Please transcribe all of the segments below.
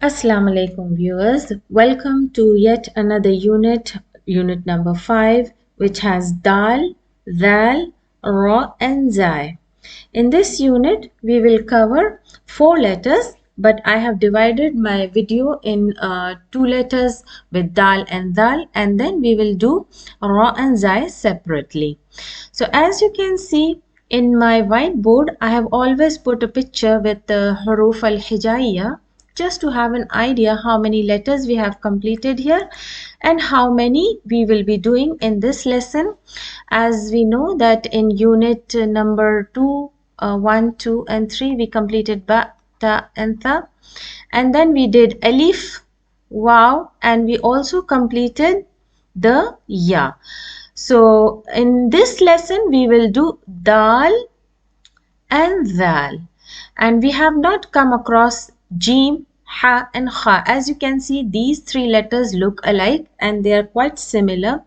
Assalamu alaikum viewers. Welcome to yet another unit number 5, which has dal, zal, ra and zai. In this unit we will cover 4 letters, but I have divided my video in 2 letters with dal and zal, and then we will do ra and zai separately. So as you can see in my whiteboard, I have always put a picture with the huruf al-hijaiyah, just to have an idea how many letters we have completed here and how many we will be doing in this lesson. As we know that in unit number 2, 1, 2 and 3 we completed ba, ta and tha, and then we did alif, waw, and we also completed the ya. So in this lesson we will do dal and zal, and we have not come across Jim, Ha and Kha. As you can see, these 3 letters look alike and they are quite similar,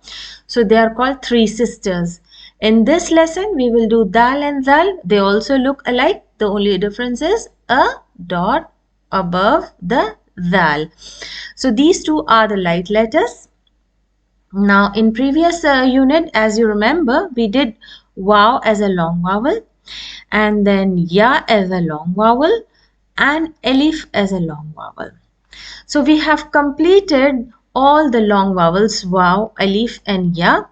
so they are called 3 sisters. In this lesson we will do dal and zal. They also look alike, the only difference is a dot above the zal. So these 2 are the light letters. Now in previous unit, as you remember, we did waw as a long vowel, and then ya as a long vowel, and alif as a long vowel. So we have completed all the long vowels, waw, alif and ya.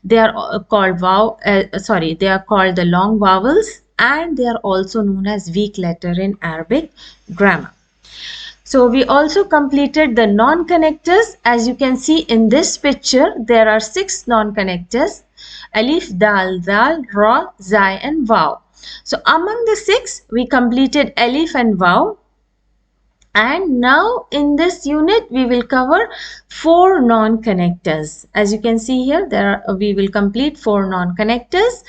They are called they are called the long vowels, and they are also known as weak letter in Arabic grammar. So we also completed the non-connectors. As you can see in this picture, there are 6 non-connectors: alif, dal, zal, ra, zai and waw. So among the 6, we completed alif and waw. And now in this unit, we will cover 4 non-connectors. As you can see here, we will complete 4 non-connectors.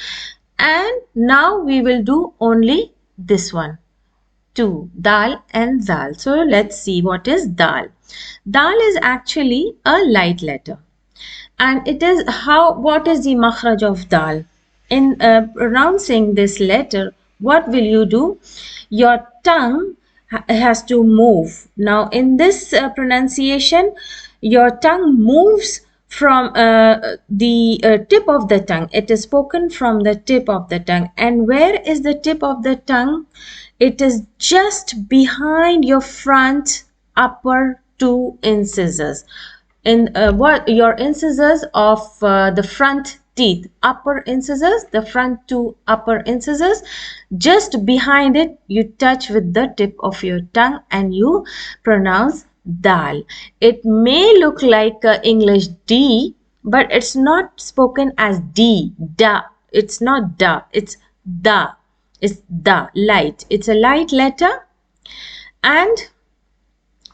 And now we will do only this one, 2, dal and zal. So let's see what is dal. Dal is actually a light letter, and it is what is the makhraj of dal? In pronouncing this letter, what will you do? Your tongue has to move. Now in this pronunciation, your tongue moves from the tip of the tongue. It is spoken from the tip of the tongue. And where is the tip of the tongue? It is just behind your front upper 2 incisors. In your incisors of the front teeth, upper incisors, the front 2 upper incisors, just behind it you touch with the tip of your tongue and you pronounce dal. It may look like English D, but it's not spoken as D, da. It's not da, it's da. It's da, light. It's a light letter. And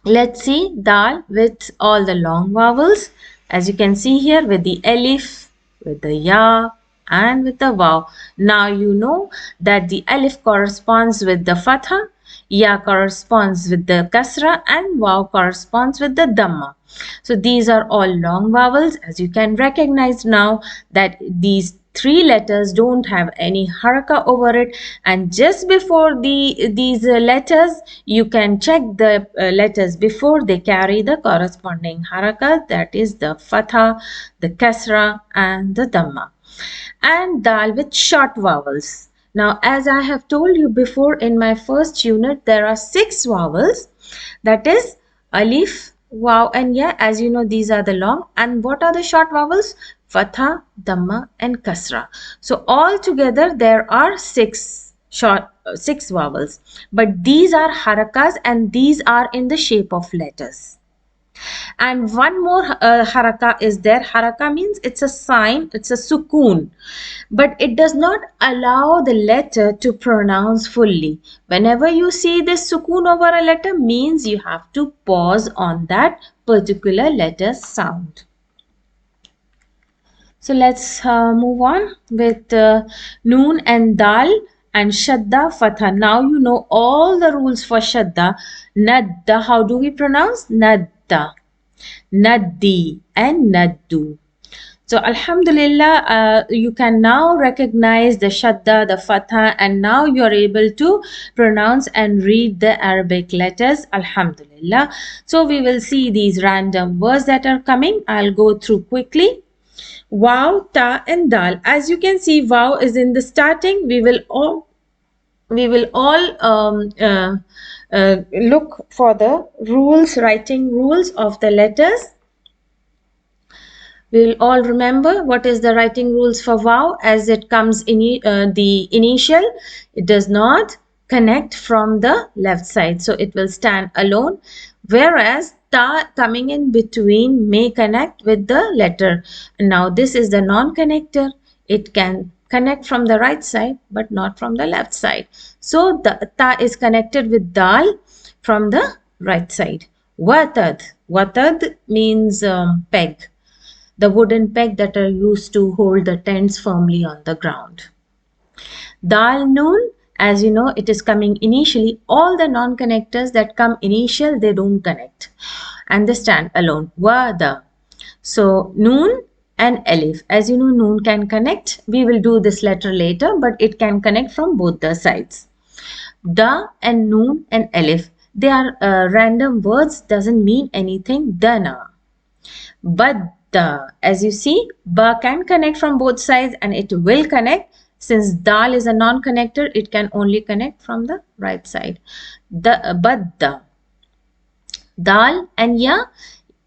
let's see dal with all the long vowels. As you can see here, with the alif, with the ya and with the waw. Now you know that the alif corresponds with the fatha, ya corresponds with the kasra, and waw corresponds with the dhamma. So these are all long vowels. As you can recognize now that these 3 letters don't have any haraka over it, and just before these letters you can check the letters before they carry the corresponding haraka, that is the fatha, the kasra and the dhamma. And dal with short vowels. Now as I have told you before in my first unit, there are 6 vowels, that is alif, waw and ya. As you know, these are the long. And what are the short vowels? Fatha, dhamma and kasra. So all together there are 6 vowels, but these are harakas and these are in the shape of letters. And one more haraka is there. Haraka means it's a sign, it's a sukoon, but it does not allow the letter to pronounce fully. Whenever you see this sukoon over a letter, means you have to pause on that particular letter sound. So let's move on with noon and dal and shadda, fatha. Now you know all the rules for shadda. Nadda, how do we pronounce? Nadda, naddi and naddu. So alhamdulillah, you can now recognize the shadda, the fatha, and now you are able to pronounce and read the Arabic letters, alhamdulillah. So we will see these random words that are coming. I'll go through quickly. Waw, ta, and dal. As you can see, waw is in the starting. We will all look for the writing rules of the letters. We will all remember what is the writing rules for waw. As it comes in the initial, it does not connect from the left side, so it will stand alone, whereas ta coming in between may connect with the letter. Now this is the non-connector. It can connect from the right side but not from the left side, so the ta is connected with dal from the right side. Watad means peg, the wooden peg that are used to hold the tents firmly on the ground. Dal noon, as you know, it is coming initially. All the non-connectors that come initial, they don't connect and they stand alone. Wada. So noon and alif. As you know, noon can connect. We will do this letter later, but it can connect from both the sides. Da and noon and alif. They are random words, doesn't mean anything. Dana. Badda. As you see, ba can connect from both sides and it will connect. Since dal is a non-connector, it can only connect from the right side. Badda. Dal and ya.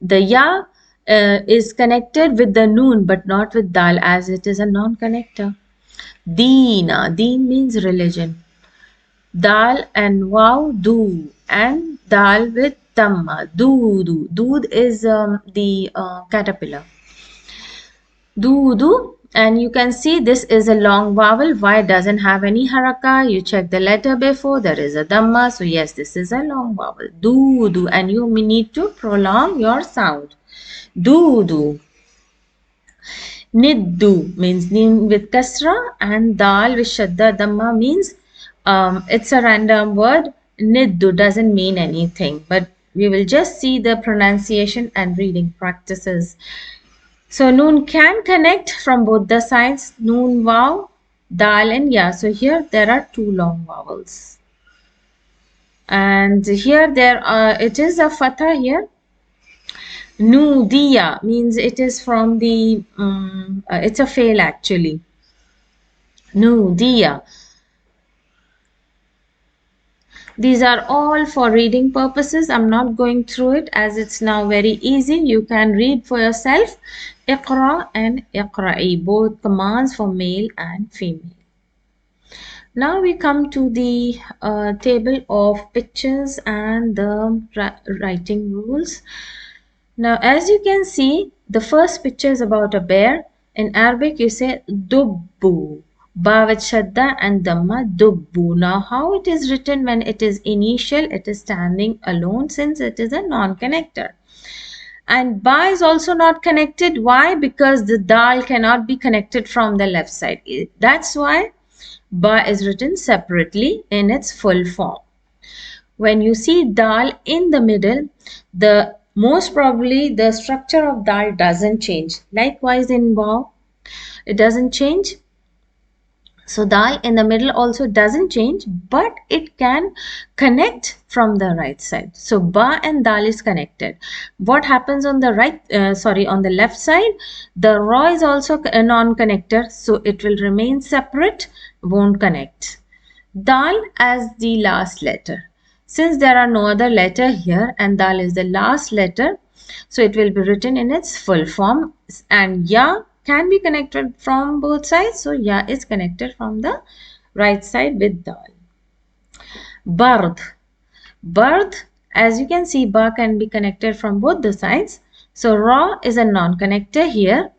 The ya is connected with the noon but not with dal, as it is a non-connector. Deena. Deen means religion. Dal and waw, do, and dal with tamma, doodu. Dood is the caterpillar. Doodu, and you can see this is a long vowel. Why doesn't have any haraka? You check the letter before, there is a dhamma. So yes, this is a long vowel. Doodu, and you need to prolong your sound. Doodu. Niddu means nin with kasra, and dal with shadda dhamma means it's a random word. Niddu doesn't mean anything, but we will just see the pronunciation and reading practices. So noon can connect from both the sides, noon, waw, dal and ya. So here there are two long vowels. And here it is a fatha here. Nudiya means it is from the, it's a fail actually. Nudiya. These are all for reading purposes. I'm not going through it as it's now very easy. You can read for yourself. Iqra and iqra'i, both commands for male and female. Now we come to the table of pictures and the writing rules. Now as you can see, the first picture is about a bear. In Arabic you say dubbu. Ba with shadda and dhamma, dubbu. Now how it is written when it is initial, it is standing alone since it is a non-connector. And ba is also not connected. Why? Because the dal cannot be connected from the left side. That's why ba is written separately in its full form. When you see dal in the middle, most probably the structure of dal doesn't change. Likewise in waw, it doesn't change. So dal in the middle also doesn't change, but it can connect from the right side. So ba and dal is connected. What happens on the on the left side? The ra is also a non-connector, so it will remain separate, won't connect. Dal as the last letter. Since there are no other letter here and dal is the last letter, so it will be written in its full form, and ya can be connected from both sides, so ya is connected from the right side with dal. Bard. Bard, as you can see, ba can be connected from both the sides. So ra is a non-connector here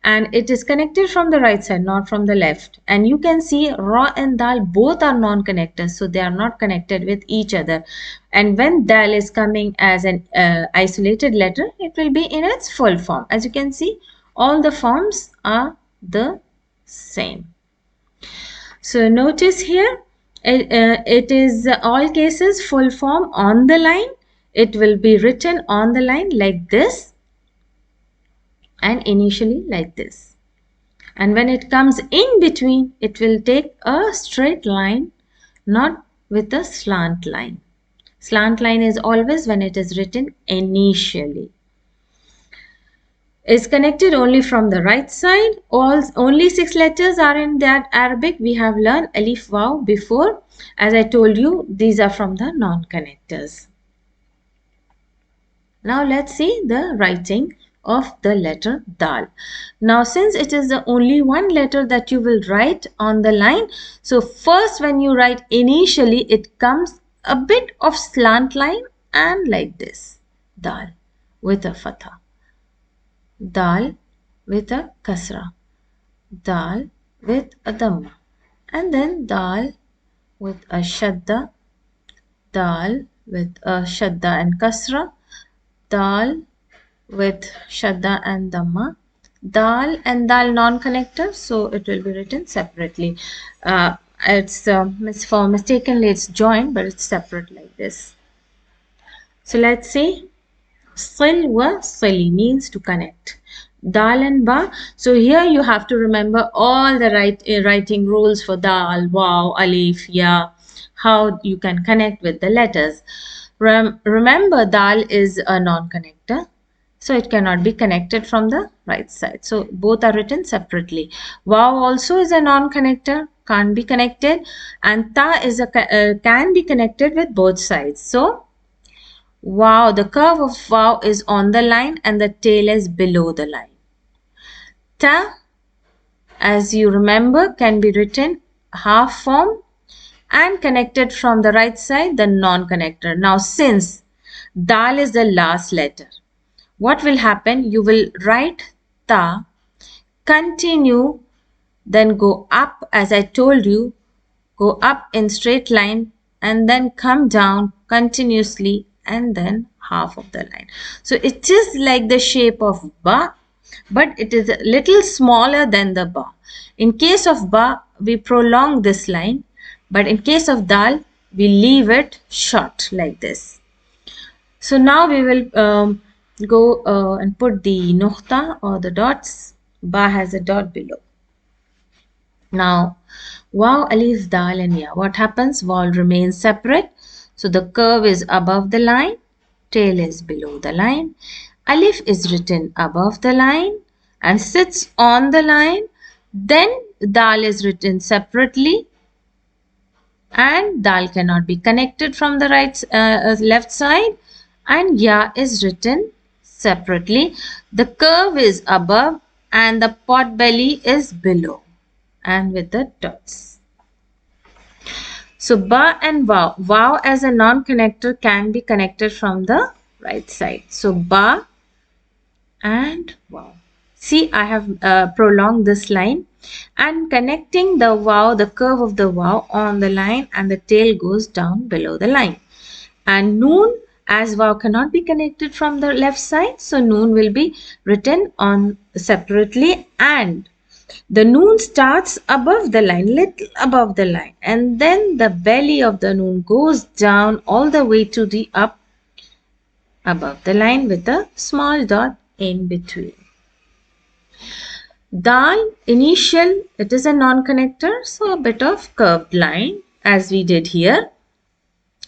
and it is connected from the right side, not from the left. And you can see ra and dal both are non-connectors, so they are not connected with each other. And when dal is coming as an isolated letter, it will be in its full form. As you can see, all the forms are the same. So notice here, it is all cases full form on the line. It will be written on the line like this. and initially like this. And when it comes in between, it will take a straight line, not with a slant line. Slant line is always when it is written initially. Is connected only from the right side. Only 6 letters are in that Arabic. We have learned alif waw before. As I told you, these are from the non-connectors. Now let's see the writing of the letter dal. Now since it is the only one letter that you will write on the line, so first when you write initially, it comes a bit of slant line and like this, dal with a fatha, dal with a kasra, dal with a dhamma, and then dal with a shadda, dal with a shadda and kasra, dal with shadda and dhamma, dal and dal non-connector, so it will be written separately. It's for mistakenly it's joined, but it's separate like this. So let's see. Sil wa sili means to connect. Dal and ba. So here you have to remember all the writing rules for dal, waw, alif, ya, how you can connect with the letters. Remember, dal is a non-connector, so it cannot be connected from the right side. So both are written separately. Waw also is a non-connector, can't be connected, and ta is can be connected with both sides. So wow, the curve of wow is on the line and the tail is below the line. Ta, as you remember, can be written half form and connected from the right side, the non-connector. Now since dal is the last letter, what will happen? You will write ta, continue, then go up as I told you, go up in straight line and then come down continuously and then half of the line. So it is like the shape of ba, but it is a little smaller than the ba. In case of ba, we prolong this line, but in case of dal, we leave it short like this. So now we will go and put the nuqta or the dots. Ba has a dot below. Now, waw, alif, dal and ya. What happens? Waw remains separate. So the curve is above the line, tail is below the line. Alif is written above the line and sits on the line. Then dal is written separately and dal cannot be connected from the left side, and ya is written separately. The curve is above and the pot belly is below and with the dots. So ba and waw. Waw as a non-connector can be connected from the right side. So ba and waw. See, I have prolonged this line and connecting the waw, the curve of the waw on the line, and the tail goes down below the line. And noon, as waw cannot be connected from the left side, so noon will be written on separately, and the noon starts above the line, little above the line, and then the belly of the noon goes down all the way to the up above the line with a small dot in between. Dal, initial, it is a non-connector, so a bit of curved line as we did here.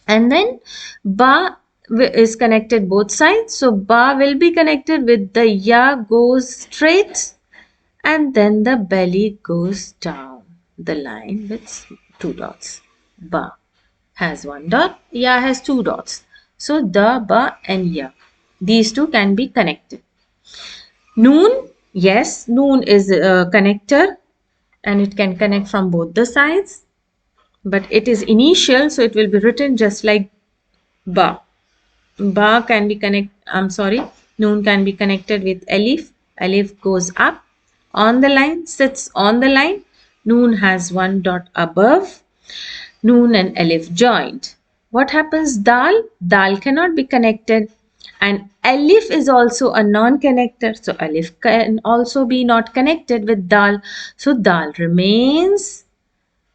And then ba is connected both sides, so ba will be connected with the ya goes straight, and then the belly goes down the line with 2 dots. Ba has 1 dot, ya has 2 dots. So the, ba and ya, these two can be connected. Noon, yes, noon is a connector and it can connect from both the sides, but it is initial, so it will be written just like ba. Ba can be noon can be connected with alif. Alif goes up on the line, sits on the line. Noon has 1 dot above. Noon and alif joined. What happens? Dal? Dal cannot be connected. And alif is also a non-connector. So alif can also be not connected with dal. So dal remains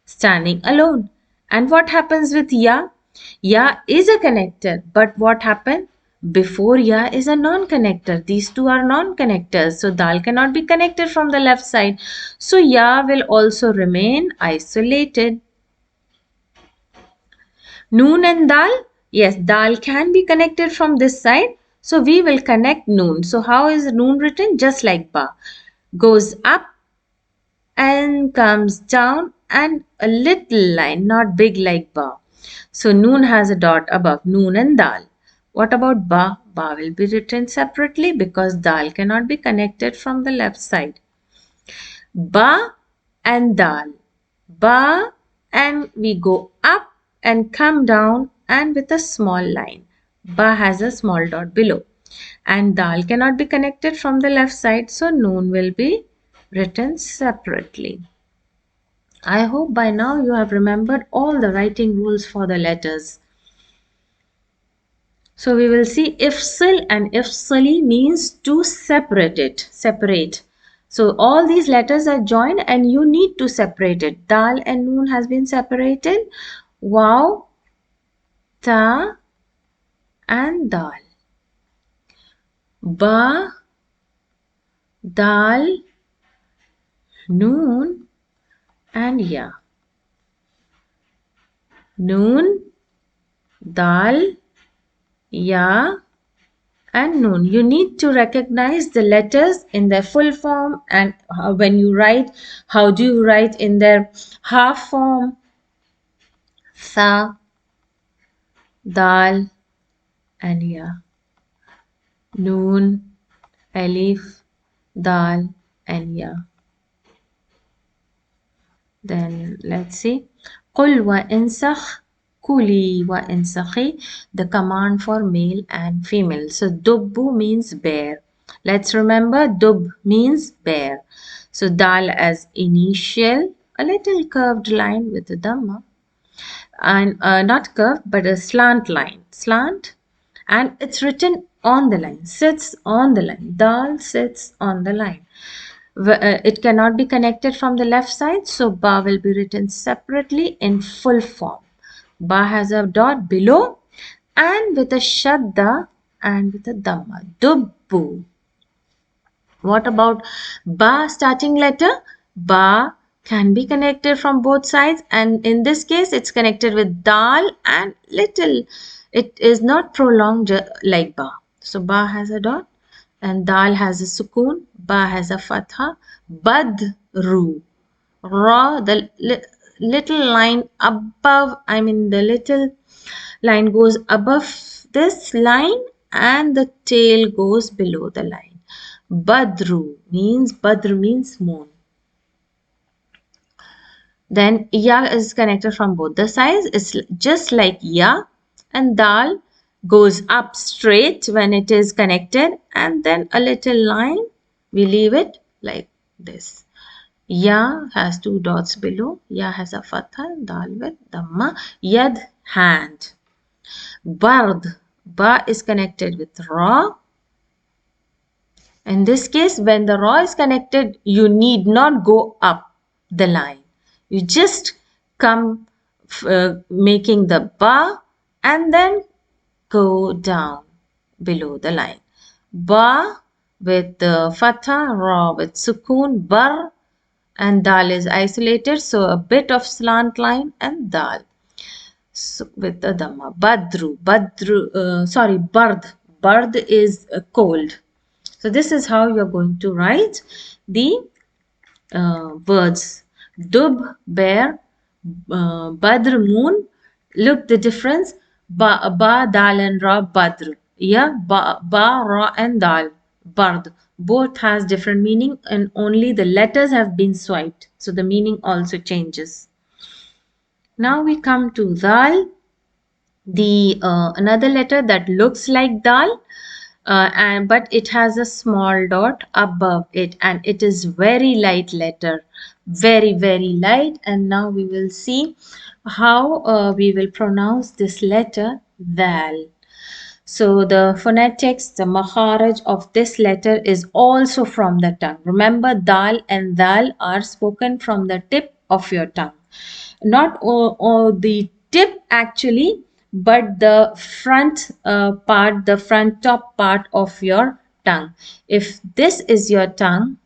standing alone. And what happens with ya? Ya is a connector. But what happened? before ya is a non-connector. These two are non-connectors. So dal cannot be connected from the left side. So ya will also remain isolated. Noon and dal. Yes, dal can be connected from this side. So we will connect noon. So how is noon written? Just like ba. Goes up and comes down and a little line, not big like ba. So noon has a dot above noon and dal. What about ba? Ba will be written separately because dal cannot be connected from the left side. Ba and dal. Ba and we go up and come down and with a small line. Ba has a small dot below. And dal cannot be connected from the left side, so noon will be written separately. I hope by now you have remembered all the writing rules for the letters. So we will see ifsil and ifsali means to separate it, separate. So all these letters are joined and you need to separate it. Dal and noon has been separated. Waw, ta and dal. Ba, dal, noon and ya. Noon, dal, ya and noon. You need to recognize the letters in their full form and when you write, how do you write in their half form? Sa, dal and ya. Noon, alif, dal and ya. Then let's see. Qul wa insakh, kuli wa insakhi, the command for male and female. So dubbu means bear. Let's remember dub means bear. So dal as initial, a little curved line with a dhamma. And not curved but a slant line. Slant. And it's written on the line. Sits on the line. Dal sits on the line. It cannot be connected from the left side, so ba will be written separately in full form. Ba has a dot below and with a shadda and with a dhamma. Dubbu. What about ba starting letter? Ba can be connected from both sides, and in this case it's connected with dal and little. It is not prolonged like ba. So ba has a dot and dal has a sukoon, ba has a fatha, badru. Ra, the little line above, the little line goes above this line and the tail goes below the line. Badru means moon. Then ya is connected from both the sides. It's just like ya, and dal goes up straight when it is connected and then a little line, we leave it like this. Ya has two dots below. Ya has a fatha, dal with dhamma. Yad, hand. Bard, ba is connected with ra. In this case, when the ra is connected, you need not go up the line. You just come making the ba and then go down below the line. Ba with the fatha, ra with sukoon, bar, and dal is isolated, so a bit of slant line and dal. So with the dhamma. Bard is cold. So this is how you're going to write the words. Dub, bear, badr, moon. Look the difference. Ba, dal and ra, badr. Yeah, ba, ra and dal, bard. Both has different meaning and only the letters have been swiped. So the meaning also changes. Now we come to dal. The another letter that looks like dal. But it has a small dot above it and it is very light letter, very light. And now we will see how we will pronounce this letter dal. So the phonetics, the makharaj of this letter is also from the tongue. Remember, dal and dal are spoken from the tip of your tongue, not the tip actually, but the front part, the front top part of your tongue. If this is your tongue,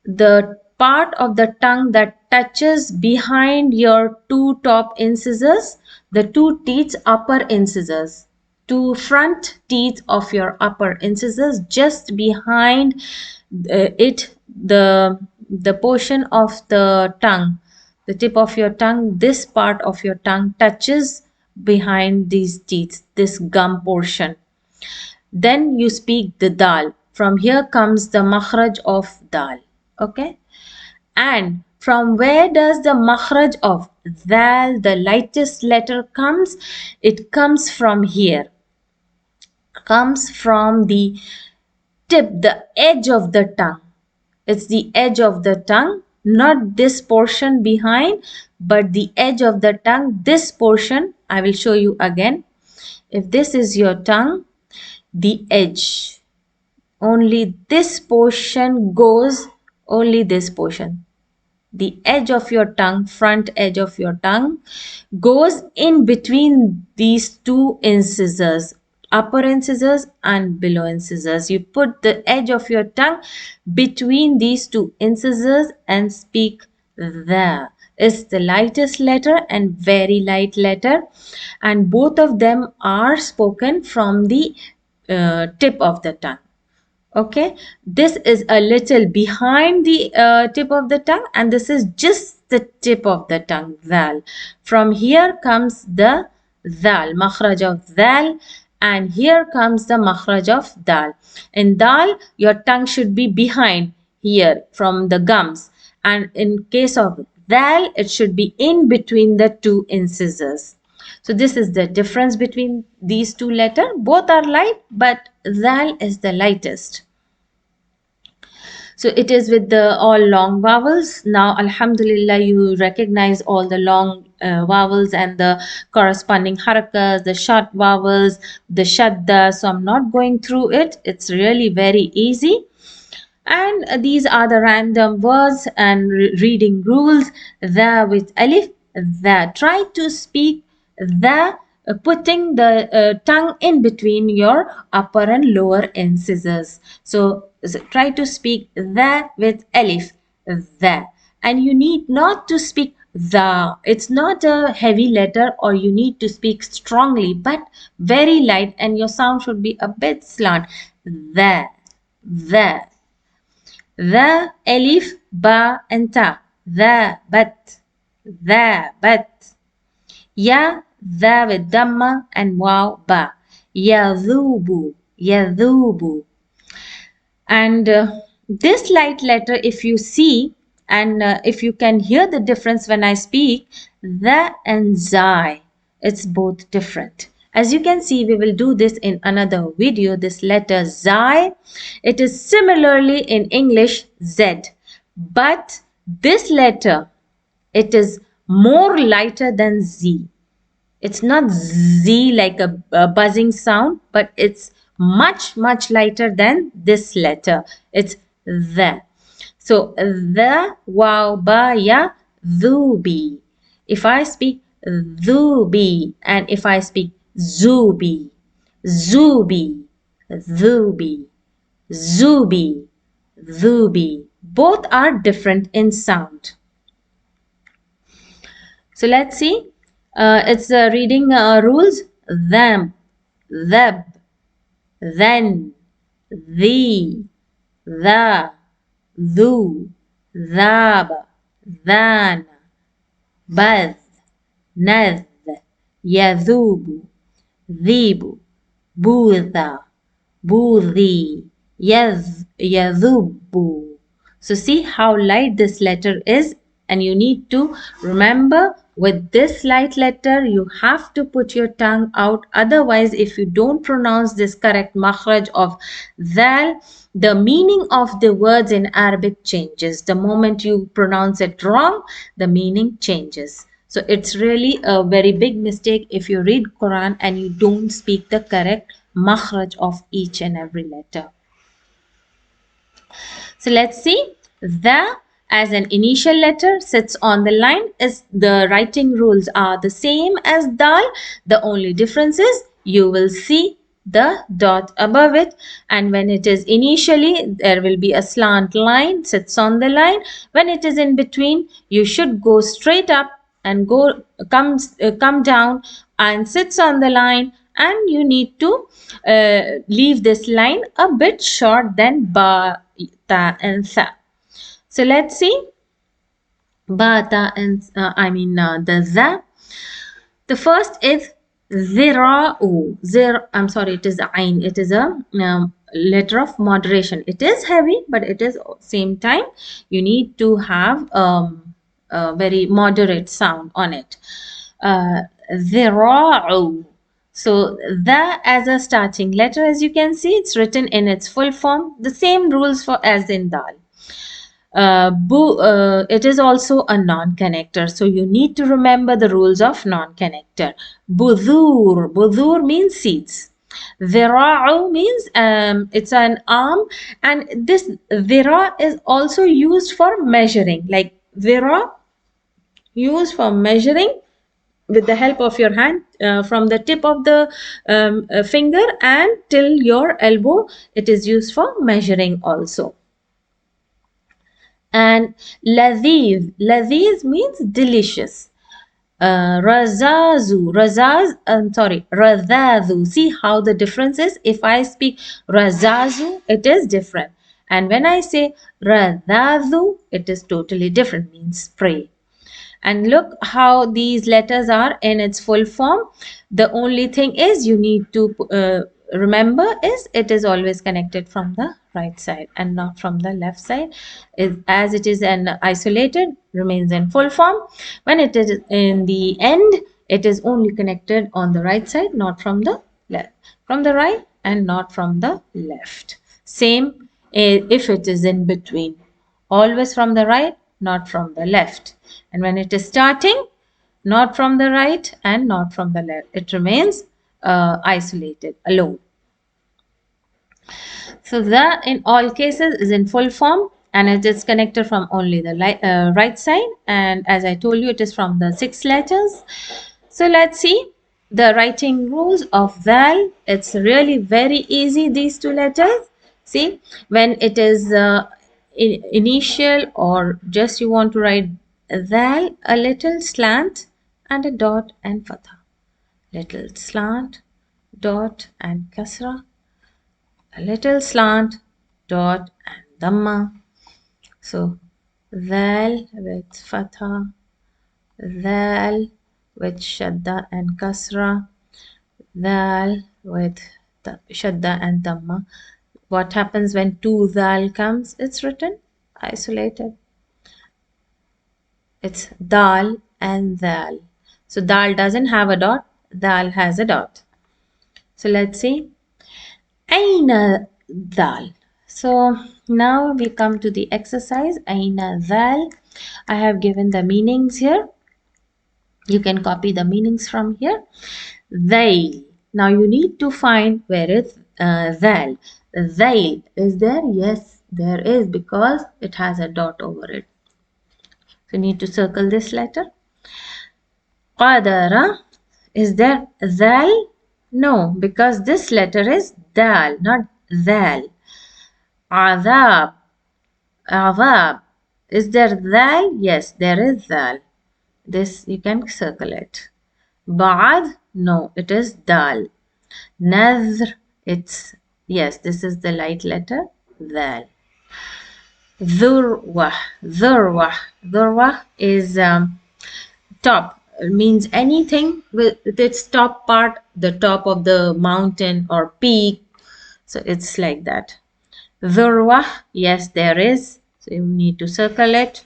the part of the tongue that touches behind your two top incisors, the two teeth, upper incisors, two front teeth of your upper incisors, just behind it, the portion of the tongue, the tip of your tongue, this part of your tongue touches behind these teeth, this gum portion. Then you speak the dal. From here comes the makhraj of dal. Okay. And from where does the makhraj of dal, the lightest letter, comes? It comes from here. Comes from the tip, the edge of the tongue. It's the edge of the tongue, not this portion behind, but the edge of the tongue. This portion, I will show you again. If this is your tongue, the edge, only this portion goes, only this portion, the edge of your tongue, front edge of your tongue, goes in between these two incisors, upper incisors and below incisors. You put the edge of your tongue between these two incisors and speak the. It's the lightest letter and very light letter, and both of them are spoken from the tip of the tongue. Okay, this is a little behind the tip of the tongue, and this is just the tip of the tongue, dal. From here comes the dal, makhraj of dal, and here comes the makhraj of dal. In dal, your tongue should be behind here from the gums, and in case of dal, it should be in between the two incisors. So this is the difference between these two letters. Both are light, but dal is the lightest. So it is with the all long vowels. Now, alhamdulillah, you recognize all the long vowels and the corresponding harakas, the short vowels, the shadda. So I'm not going through it. It's really very easy. And these are the random words and reading rules. The with alif, the. Try to speak the, putting the tongue in between your upper and lower incisors. So try to speak the with alif, the. And you need not to speak the. It's not a heavy letter, or you need to speak strongly, but very light, and your sound should be a bit slant. The. The, alif, ba, and ta. The, but. Ya, the with dhamma, and waw, ba. Yadhubu. And this light letter, if you see, and if you can hear the difference when I speak, the and zai, it's both different. As you can see, we will do this in another video. This letter zai, it is similarly in English z, but this letter, it is more lighter than z. It's not z like a buzzing sound, but it's much lighter than this letter. It's the. So the, waw, ba, ya, dhubi. If I speak dhubi, and if I speak zubi, dhubi, both are different in sound. So let's see. It's reading rules. Them, theb, then, thee, the, thu, thab, than, bath, nath, yadhubu, dhibu, bootha, boothi, yadhubu. So see how light this letter is, and you need to remember, with this light letter you have to put your tongue out. Otherwise, if you don't pronounce this correct makhraj of dal, the meaning of the words in Arabic changes. The moment you pronounce it wrong, the meaning changes. So it's really a very big mistake if you read Quran and you don't speak the correct makhraj of each and every letter. So let's see. The as an initial letter sits on the line, is the writing rules are the same as dal. The only difference is you will see the dot above it, and when it is initially, there will be a slant line sits on the line. When it is in between, you should go straight up and come down and sits on the line, and you need to leave this line a bit short than ba, ta and sa. So let's see ba, ta and the za. The first is zira'u. I'm sorry, it is ain. It is a letter of moderation. It is heavy, but it is same time you need to have a very moderate sound on it. Zira'u. So the as a starting letter, as you can see, it's written in its full form. The same rules for as in dal. It is also a non-connector, so you need to remember the rules of non-connector. Budur means seeds. Dhira'u means it's an arm, and this dhira is also used for measuring, like dhira used for measuring with the help of your hand from the tip of the finger and till your elbow. It is used for measuring also. And ladhiz means delicious. Radhazu. See how the difference is. If I speak razazu, it is different, and when I say radhazu, it is totally different, means spray. And look how these letters are in its full form. The only thing is you need to remember is it is always connected from the right side and not from the left side. As it is an isolated, remains in full form. When it is in the end, it is only connected on the right side, not from the left, from the right and not from the left. Same if it is in between, always from the right, not from the left. And when it is starting, not from the right and not from the left, it remains isolated, alone. So the in all cases is in full form, and it is connected from only the right side, and as I told you, it is from the 6 letters. So let's see the writing rules of dal. It's really very easy, these 2 letters. See, when it is initial or just you want to write dal, a little slant and a dot and fatha. Little slant, dot and kasra, a little slant, dot and dhamma. So dal with fatha, dal with shadda and kasra, dal with shadda and dhamma. What happens when 2 dal comes? It's written isolated. It's dal and dal. So dal doesn't have a dot, dal has a dot. So let's see. Aina dal. So now we come to the exercise. Aina dal. I have given the meanings here. You can copy the meanings from here. They. Now you need to find where is dal. Zail is there? Yes, there is, because it has a dot over it. So you need to circle this letter. Qadara, is there zal? No, because this letter is dal, not zal. Azab, azab, is there zal? Yes, there is zal. This you can circle it. Ba'ad, no, it is dal. Nazr, it's, yes, this is the light letter, dal. Dhurwah, dhurwah, dhurwah is top, means anything with its top part, the top of the mountain or peak. So it's like that. Dhurwah, yes, there is. So you need to circle it.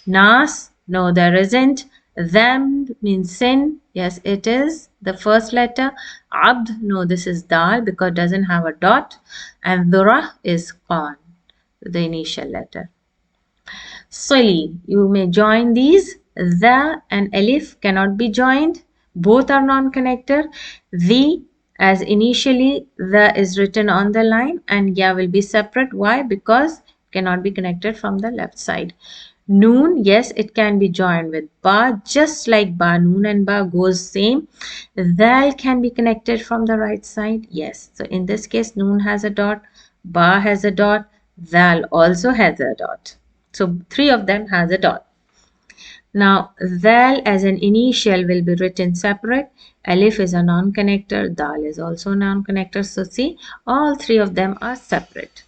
Nas, no, there isn't. Them means sin. Yes, it is. The first letter. Abd, no, this is dal because it doesn't have a dot. And dhurah is qan, the initial letter. Sili, you may join these. The and alif cannot be joined. Both are non-connector. The, as initially the is written on the line, and ya will be separate. Why? Because cannot be connected from the left side. Noon, yes, it can be joined with ba, just like ba. Noon and ba goes same. Dal can be connected from the right side, yes. So in this case, noon has a dot, ba has a dot, dal also has a dot. So three of them has a dot. Now, dal as an initial will be written separate. Alif is a non-connector, dal is also a non-connector. So see, all three of them are separate.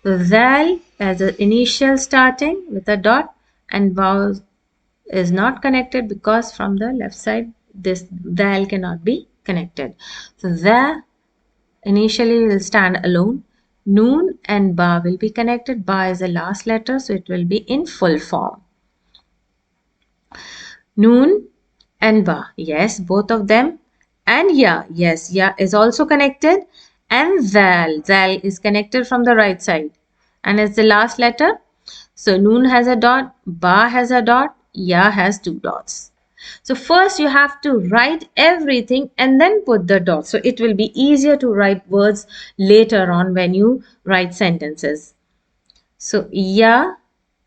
Dal as an initial starting with a dot, and vaw is not connected because from the left side this dal cannot be connected. So the initially will stand alone. Noon and ba will be connected. Ba is the last letter, so it will be in full form. Noon and ba, yes, both of them. And ya, yes, ya is also connected. And zal is connected from the right side and it's the last letter. So noon has a dot, ba has a dot, ya has two dots. So first you have to write everything and then put the dot. So it will be easier to write words later on when you write sentences. So ya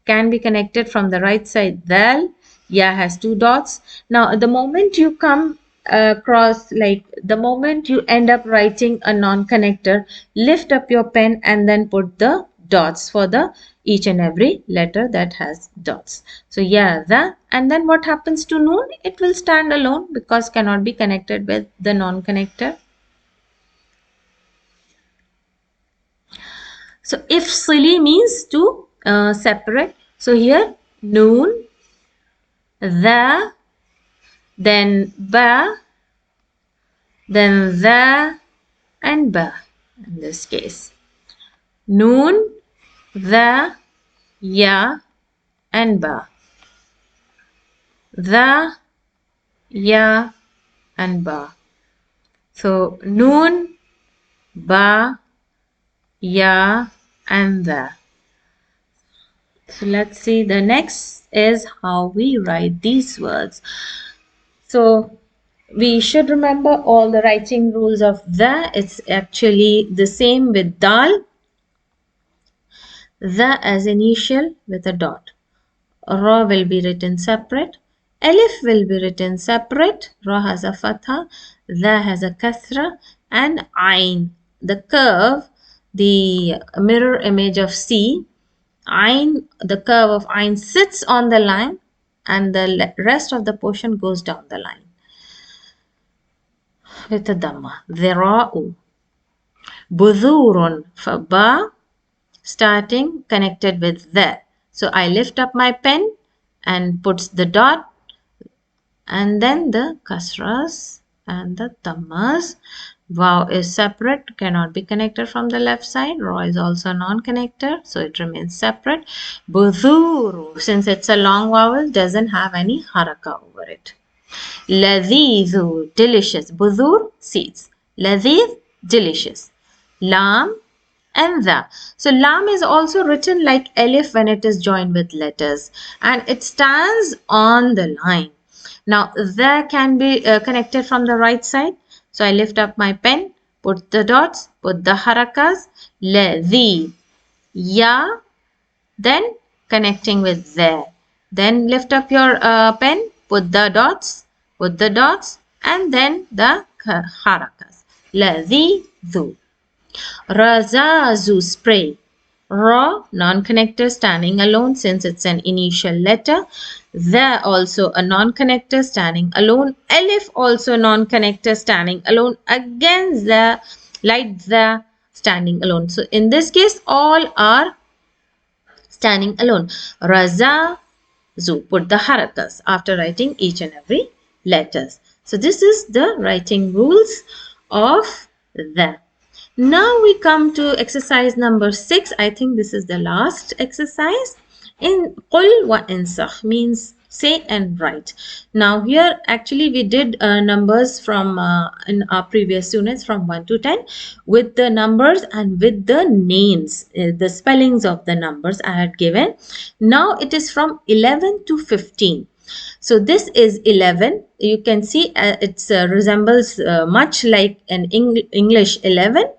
can be connected from the right side. Dal, ya has two dots. Now the moment you come across, like the moment you end up writing a non-connector, lift up your pen and then put the dots for the each and every letter that has dots. So yeah, the, and then what happens to noon? It will stand alone because cannot be connected with the non-connector. So if sili means to separate. So here noon, the, then ba, then the and ba in this case. Noon, the, ya and ba. The, ya and ba. So noon, ba, ya and the. So let's see, the next is how we write these words. So we should remember all the writing rules of the. It's actually the same with dal. The as initial with a dot. Ra will be written separate. Alif will be written separate. Ra has a fatha. The has a kasra. And ain, the curve, the mirror image of C. Ain, the curve of ain sits on the line and the rest of the portion goes down the line with a dhamma. Dhira'u. Budhurun for ba, starting connected with the. So I lift up my pen and puts the dot and then the kasras and the dhammas. Vaw is separate, cannot be connected from the left side. Ra is also non-connector, so it remains separate. Budhuru, since it's a long vowel, doesn't have any haraka over it. Ladhizu, delicious. Budhur, seeds. Ladhid, delicious. Lam and the. So lam is also written like alif when it is joined with letters and it stands on the line. Now the can be connected from the right side. So I lift up my pen, put the dots, put the harakas, le, the, ya, then connecting with the. Then lift up your pen, put the dots, and then the harakas. Le, the, dhu. Razazu, spray. Ra, non-connector standing alone since it's an initial letter. The also a non-connector standing alone. Alif also non-connector standing alone. Again the, like the, standing alone. So in this case all are standing alone. Raza, zu, put the harakas after writing each and every letters. So this is the writing rules of the. Now we come to exercise number 6. I think this is the last exercise. In qul wa insakh means say and write. Now here actually we did numbers from in our previous units from 1 to 10 with the numbers and with the names, the spellings of the numbers I had given. Now it is from 11 to 15. So this is 11. You can see it resembles much like an English 11.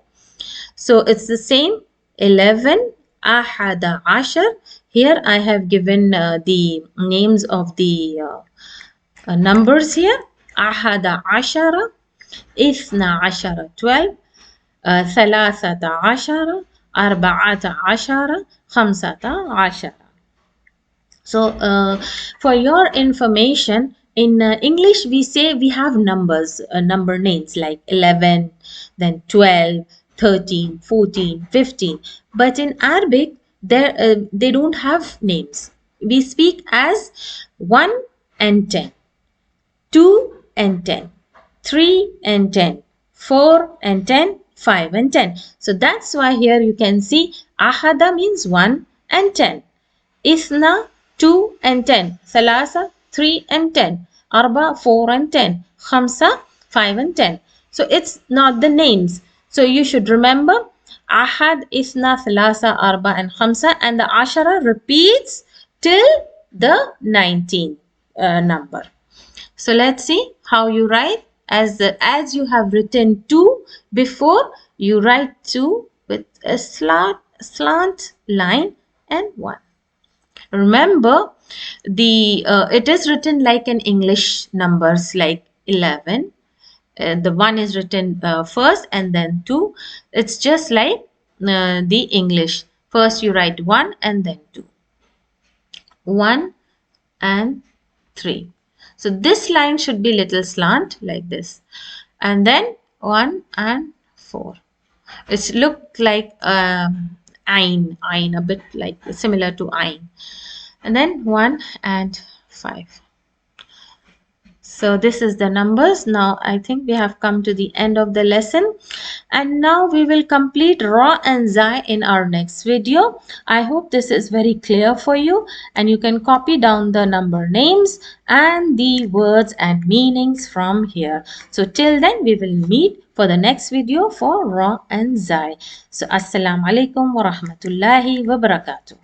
So it's the same 11, ahada ashar. Here I have given the names of the numbers here. أحد عشر, إثنى عشر 12, ثلاثة عشر, أربعة عشر, خمسة عشر. So for your information, in English we say we have numbers, number names like 11, then 12, 13, 14, 15. But in Arabic, they don't have names. We speak as 1 and 10, 2 and 10, 3 and 10, 4 and 10, 5 and 10. So that's why here you can see Ahada means 1 and 10. Isna 2 and 10. Thalasa 3 and 10. Arba 4 and 10. Khamsa 5 and 10. So it's not the names. So you should remember Ahad, Isna, Thalasa, Arba and Khamsa, and the Ashara repeats till the 19th number. So let's see how you write. As you have written 2 before, you write 2 with a slant line and 1. Remember, it is written like an English numbers, like 11. The 1 is written first and then 2. It's just like the English. First you write 1 and then 2. 1 and 3. So this line should be little slant like this. And then 1 and 4. It's look like Ain, a bit like similar to Ain. And then 1 and 5. So this is the numbers. Now I think we have come to the end of the lesson, and now we will complete Ra and Zai in our next video. I hope this is very clear for you, and you can copy down the number names and the words and meanings from here. So till then we will meet for the next video for Ra and Zai. So Assalamu alaikum wa rahmatullahi wa barakatuh.